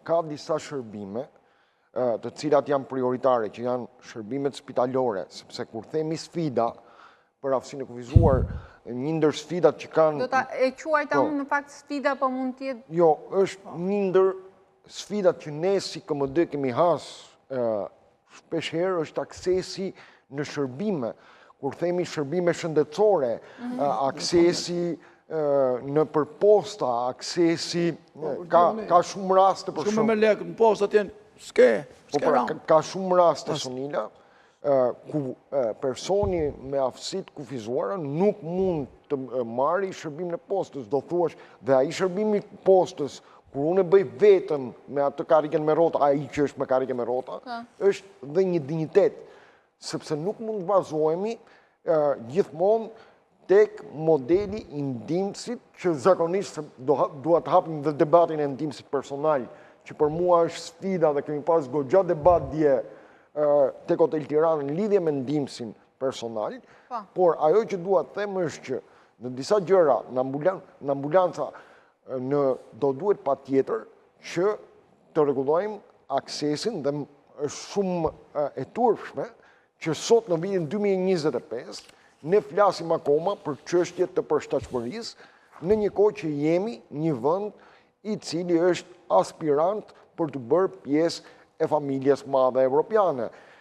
ka disa shërbime të cilat janë prioritare, që janë shërbimet spitalore, sepse kur themi sfida për aftësinë e kufizuar, një ndër sfidat që kanë... Do ta e quajta unë në fakt sfida, po mund t'jetë... Jo, është një ndër sfidat që ne si KMD kemi hasë shpeshherë është aksesi në shërbime. Kur themi shërbime shëndetësore, aksesi në përposta, aksesi... Ka shumë raste për shumë... Shumë me lekë në posta t'jenë, s'ke ranë. Ka shumë raste, Sonila, ku personi me aftësit kufizuara nuk mund të marri shërbim në postës, do thuash, dhe ai shërbimi postës, kur unë e bëj vetëm me atë karriken me rrota, ai që është me karriken me rrota, është dhe një dignitet, sepse nuk mund të bazohemi gjithmonë tek modeli i ndihmësit, që zakonisht duhet të hapim dhe debatin e ndihmësit personal, që për mua është sfida dhe kemi pas goxha debat dje tek Hotel Tirana në lidhje me ndihmësin personal, por ajo që dua të them është që në disa gjëra në ambulanca do duhet patjetër që të rregullojmë aksesin dhe është shumë e turpshme që sot në vitin 2025 ne flasim akoma për çështjet të përshtatshmërisë në një kohë që jemi një vend i cili është aspirant për të bërë pjesë e familjes madhe evropiane.